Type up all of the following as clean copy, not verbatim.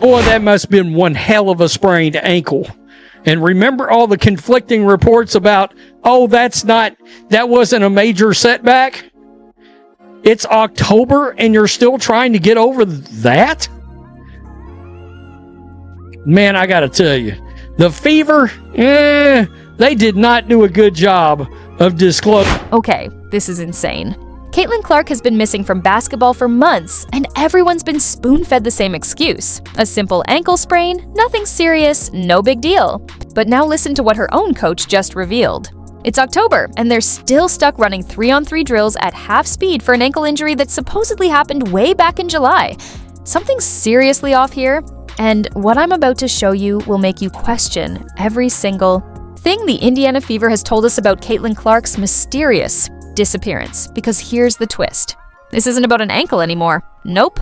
Boy, that must have been one hell of a sprained ankle. And remember all the conflicting reports about, that wasn't a major setback? It's October and you're still trying to get over that? Man, I gotta tell you, the Fever, they did not do a good job of disclosing. Okay, this is insane. Caitlin Clark has been missing from basketball for months, and everyone's been spoon-fed the same excuse. A simple ankle sprain, nothing serious, no big deal. But now listen to what her own coach just revealed. It's October, and they're still stuck running 3-on-3 drills at half speed for an ankle injury that supposedly happened way back in July. Something's seriously off here, and what I'm about to show you will make you question every single thing the Indiana Fever has told us about Caitlin Clark's mysterious disappearance, because here's the twist. This isn't about an ankle anymore. Nope.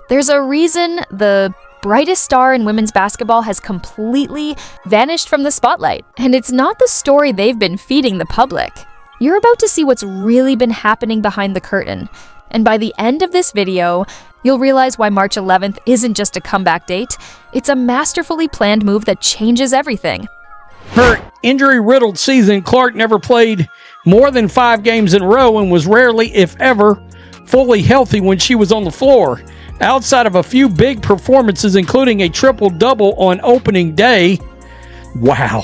There's a reason the brightest star in women's basketball has completely vanished from the spotlight, and it's not the story they've been feeding the public. You're about to see what's really been happening behind the curtain, and by the end of this video, you'll realize why March 11th isn't just a comeback date. It's a masterfully planned move that changes everything. Her injury-riddled season, Clark never played more than 5 games in a row and was rarely, if ever, fully healthy when she was on the floor. Outside of a few big performances, including a triple-double on opening day. Wow.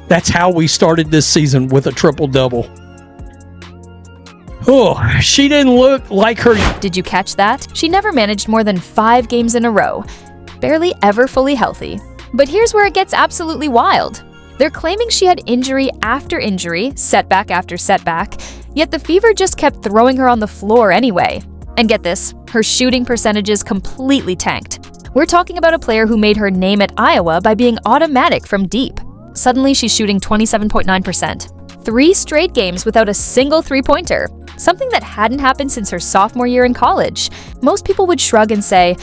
That's how we started this season, with a triple-double. Oh, she didn't look like her. Did you catch that? She never managed more than 5 games in a row. Barely ever fully healthy. But here's where it gets absolutely wild. They're claiming she had injury after injury, setback after setback, yet the Fever just kept throwing her on the floor anyway. And get this, her shooting percentages completely tanked. We're talking about a player who made her name at Iowa by being automatic from deep. Suddenly she's shooting 27.9%. 3 straight games without a single three-pointer, something that hadn't happened since her sophomore year in college. Most people would shrug and say,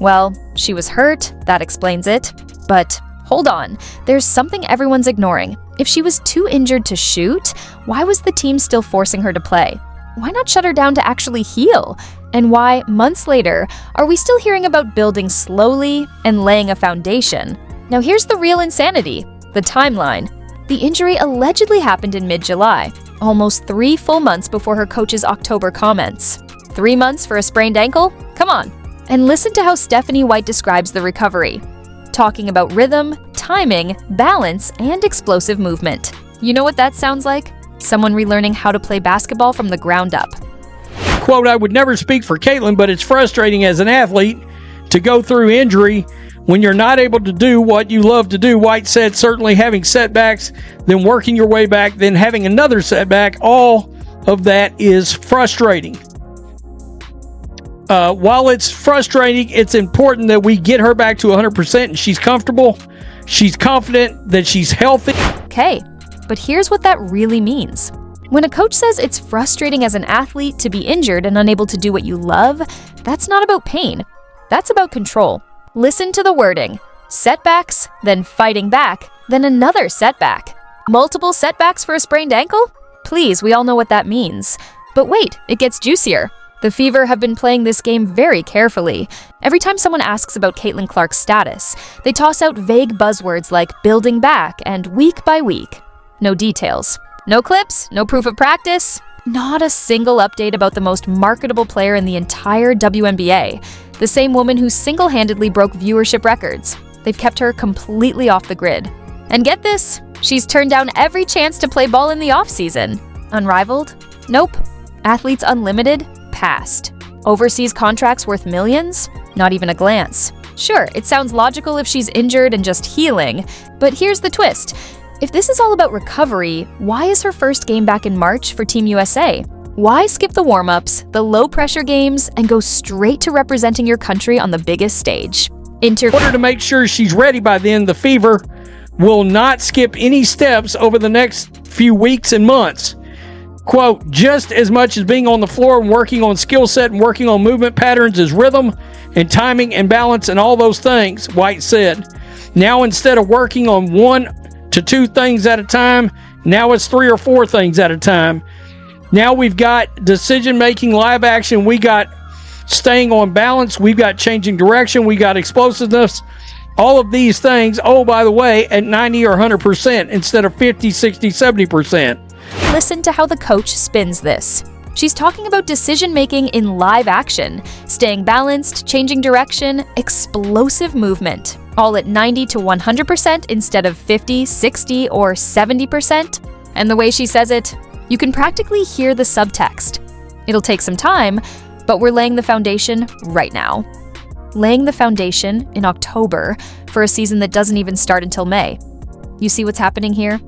well, she was hurt, that explains it. But hold on, there's something everyone's ignoring. If she was too injured to shoot, why was the team still forcing her to play? Why not shut her down to actually heal? And why, months later, are we still hearing about building slowly and laying a foundation? Now here's the real insanity, the timeline. The injury allegedly happened in mid-July, almost 3 full months before her coach's October comments. 3 months for a sprained ankle? Come on. And listen to how Stephanie White describes the recovery, talking about rhythm, timing, balance, and explosive movement. You know what that sounds like? Someone relearning how to play basketball from the ground up. Quote, I would never speak for Caitlin, but it's frustrating as an athlete to go through injury when you're not able to do what you love to do. White said, certainly having setbacks, then working your way back, then having another setback, all of that is frustrating. While it's frustrating, it's important that we get her back to 100% and she's comfortable, she's confident, that she's healthy. Okay, but here's what that really means. When a coach says it's frustrating as an athlete to be injured and unable to do what you love, that's not about pain. That's about control. Listen to the wording. Setbacks, then fighting back, then another setback. Multiple setbacks for a sprained ankle? Please, we all know what that means. But wait, it gets juicier. The Fever have been playing this game very carefully. Every time someone asks about Caitlin Clark's status, they toss out vague buzzwords like building back and week by week. No details. No clips, no proof of practice, not a single update about the most marketable player in the entire WNBA, the same woman who single-handedly broke viewership records. They've kept her completely off the grid. And get this, she's turned down every chance to play ball in the offseason. Unrivaled? Nope. Athletes Unlimited? Passed. Overseas contracts worth millions? Not even a glance. Sure, it sounds logical if she's injured and just healing, but here's the twist. If this is all about recovery, why is her first game back in March for Team USA? Why skip the warm-ups, the low-pressure games, and go straight to representing your country on the biggest stage? In order to make sure she's ready by then, the Fever will not skip any steps over the next few weeks and months. Quote, just as much as being on the floor and working on skill set and working on movement patterns is rhythm and timing and balance and all those things, White said. Now instead of working on 1 to 2 things at a time, now it's 3 or 4 things at a time. Now we've got decision-making, live action. We got staying on balance. We've got changing direction. We got explosiveness. All of these things, oh, by the way, at 90 or 100% instead of 50, 60, 70%. Listen to how the coach spins this. She's talking about decision-making in live action, staying balanced, changing direction, explosive movement, all at 90 to 100% instead of 50, 60, or 70%. And the way she says it, you can practically hear the subtext. It'll take some time, but we're laying the foundation right now. Laying the foundation in October for a season that doesn't even start until May. You see what's happening here?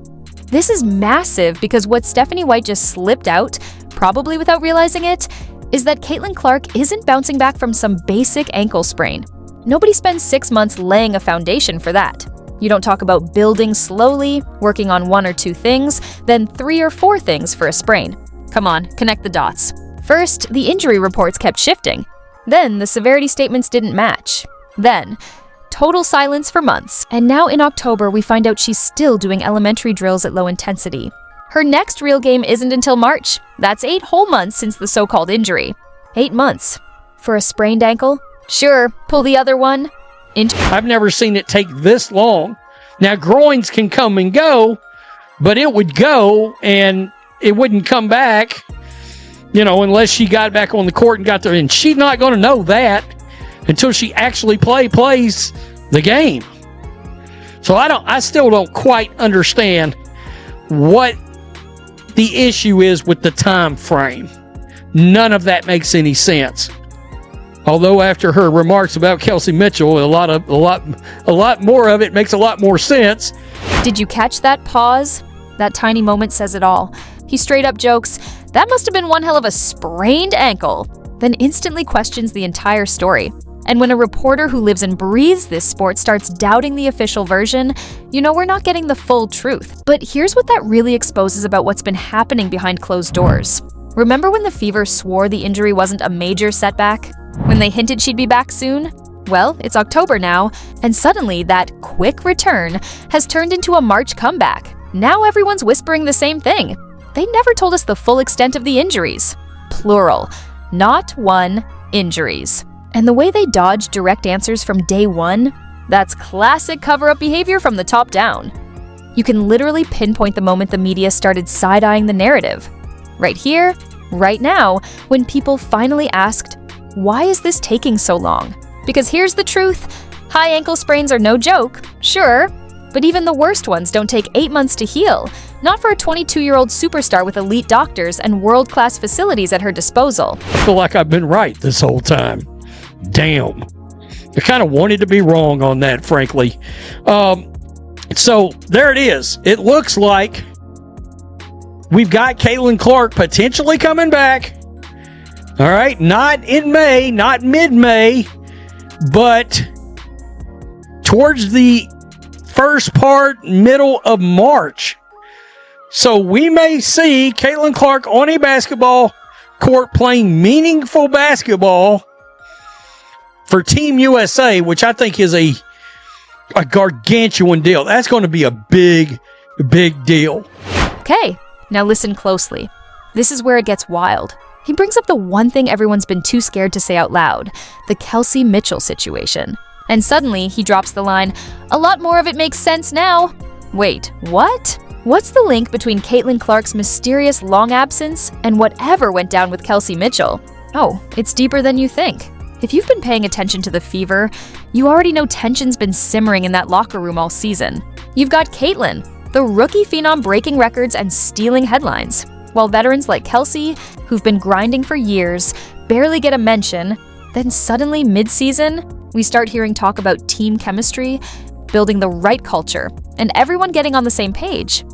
This is massive because what Stephanie White just slipped out, probably without realizing it, is that Caitlin Clark isn't bouncing back from some basic ankle sprain. Nobody spends 6 months laying a foundation for that. You don't talk about building slowly, working on 1 or 2 things, then 3 or 4 things for a sprain. Come on, connect the dots. First, the injury reports kept shifting. Then, the severity statements didn't match. Then, total silence for months. And now in October, we find out she's still doing elementary drills at low intensity. Her next real game isn't until March. That's 8 whole months since the so-called injury. 8 months. For a sprained ankle? Sure, pull the other one. I've never seen it take this long. Now, groins can come and go, but it would go and it wouldn't come back, unless she got back on the court and got there. And she's not going to know that until she actually plays the game. So I still don't quite understand what the issue is with the time frame. None of that makes any sense. Although after her remarks about Kelsey Mitchell, a lot more of it makes a lot more sense. Did you catch that pause? That tiny moment says it all. He straight up jokes, "That must have been one hell of a sprained ankle," then instantly questions the entire story. And when a reporter who lives and breathes this sport starts doubting the official version, we're not getting the full truth. But here's what that really exposes about what's been happening behind closed doors. Remember when the Fever swore the injury wasn't a major setback? When they hinted she'd be back soon? Well, it's October now, and suddenly that quick return has turned into a March comeback. Now everyone's whispering the same thing. They never told us the full extent of the injuries. Plural, not one, injuries. And the way they dodged direct answers from day one, that's classic cover-up behavior from the top down. You can literally pinpoint the moment the media started side-eyeing the narrative. Right here, right now, when people finally asked, why is this taking so long? Because here's the truth, high ankle sprains are no joke, sure, but even the worst ones don't take 8 months to heal, not for a 22-year-old superstar with elite doctors and world-class facilities at her disposal. I feel like I've been right this whole time. Damn. I kind of wanted to be wrong on that, frankly. So there it is. It looks like we've got Caitlin Clark potentially coming back. All right, not in May, not mid-May, but towards the first part, middle of March. So we may see Caitlin Clark on a basketball court playing meaningful basketball for Team USA, which I think is a gargantuan deal. That's going to be a big, big deal. Okay, now listen closely. This is where it gets wild. He brings up the one thing everyone's been too scared to say out loud, the Kelsey Mitchell situation. And suddenly, he drops the line, "A lot more of it makes sense now." Wait, what? What's the link between Caitlin Clark's mysterious long absence and whatever went down with Kelsey Mitchell? Oh, it's deeper than you think. If you've been paying attention to the Fever, you already know tension's been simmering in that locker room all season. You've got Caitlin, the rookie phenom breaking records and stealing headlines, while veterans like Kelsey, who've been grinding for years, barely get a mention. Then suddenly, mid-season, we start hearing talk about team chemistry, building the right culture, and everyone getting on the same page.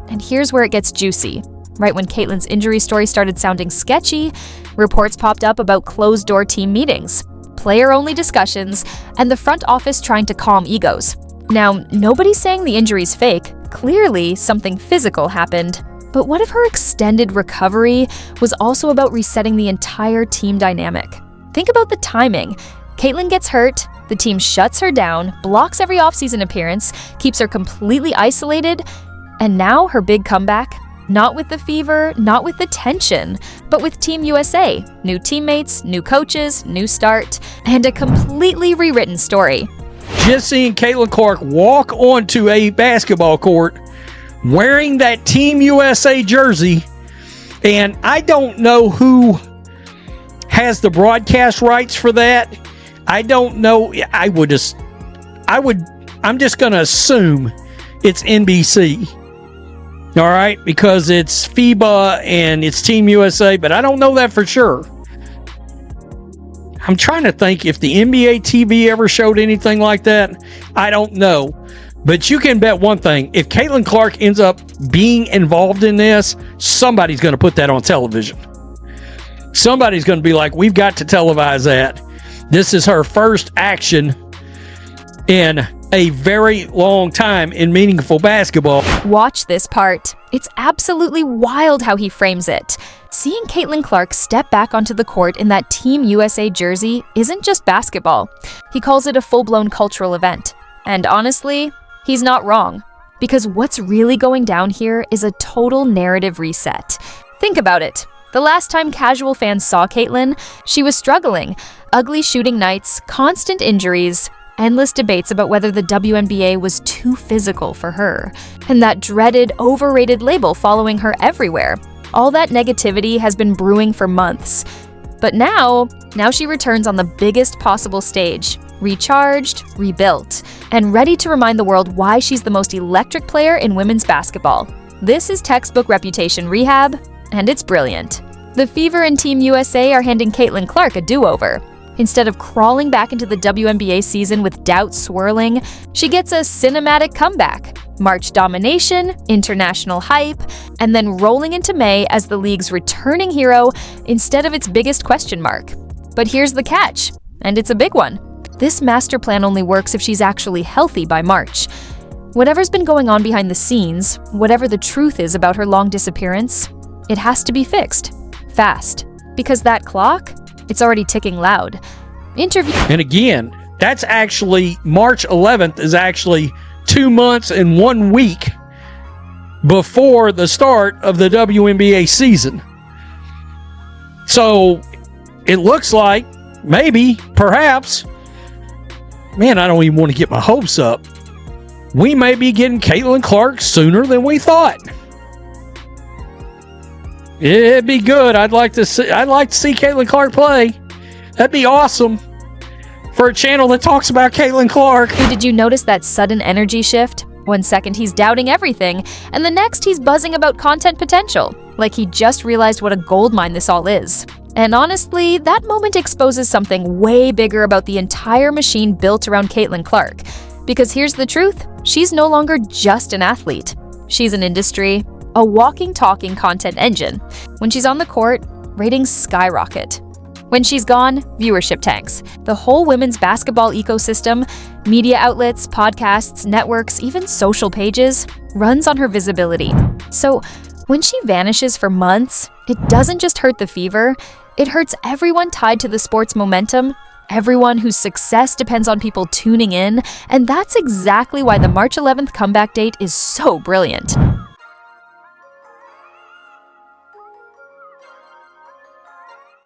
And here's where it gets juicy. Right when Caitlin's injury story started sounding sketchy, reports popped up about closed-door team meetings, player-only discussions, and the front office trying to calm egos. Now, nobody's saying the injury's fake. Clearly, something physical happened. But what if her extended recovery was also about resetting the entire team dynamic? Think about the timing. Caitlin gets hurt, the team shuts her down, blocks every offseason appearance, keeps her completely isolated, and now her big comeback? Not with the fever, not with the tension, but with Team USA. New teammates, new coaches, new start, and a completely rewritten story. Just seeing Caitlin Clark walk onto a basketball court wearing that Team USA jersey, and I don't know who has the broadcast rights for that. I don't know. I'm just going to assume it's NBC. All right, because it's FIBA and it's Team USA, but I don't know that for sure. I'm trying to think if the NBA TV ever showed anything like that. I don't know. But you can bet one thing. If Caitlin Clark ends up being involved in this, somebody's going to put that on television. Somebody's going to be like, we've got to televise that. This is her first action in a very long time in meaningful basketball. Watch this part. It's absolutely wild how he frames it. Seeing Caitlin Clark step back onto the court in that Team USA jersey isn't just basketball. He calls it a full-blown cultural event. And honestly, he's not wrong. Because what's really going down here is a total narrative reset. Think about it. The last time casual fans saw Caitlin, she was struggling. Ugly shooting nights, constant injuries, endless debates about whether the WNBA was too physical for her, and that dreaded, overrated label following her everywhere. All that negativity has been brewing for months. But now she returns on the biggest possible stage, recharged, rebuilt, and ready to remind the world why she's the most electric player in women's basketball. This is textbook reputation rehab, and it's brilliant. The Fever and Team USA are handing Caitlin Clark a do-over. Instead of crawling back into the WNBA season with doubt swirling, she gets a cinematic comeback. March domination, international hype, and then rolling into May as the league's returning hero instead of its biggest question mark. But here's the catch, and it's a big one. This master plan only works if she's actually healthy by March. Whatever's been going on behind the scenes, whatever the truth is about her long disappearance, it has to be fixed. Fast. Because that clock, it's already ticking loud. And again, that's actually March 11th is actually 2 months and 1 week before the start of the WNBA season. So it looks like maybe, perhaps, man, I don't even want to get my hopes up. We may be getting Caitlin Clark sooner than we thought. It'd be good. I'd like to see Caitlin Clark play. That'd be awesome for a channel that talks about Caitlin Clark. Did you notice that sudden energy shift? 1 second he's doubting everything, and the next he's buzzing about content potential, like he just realized what a goldmine this all is. And honestly, that moment exposes something way bigger about the entire machine built around Caitlin Clark. Because here's the truth, she's no longer just an athlete. She's an industry, a walking, talking content engine. When she's on the court, ratings skyrocket. When she's gone, viewership tanks. The whole women's basketball ecosystem, media outlets, podcasts, networks, even social pages, runs on her visibility. So when she vanishes for months, it doesn't just hurt the Fever, it hurts everyone tied to the sport's momentum, everyone whose success depends on people tuning in, and that's exactly why the March 11th comeback date is so brilliant.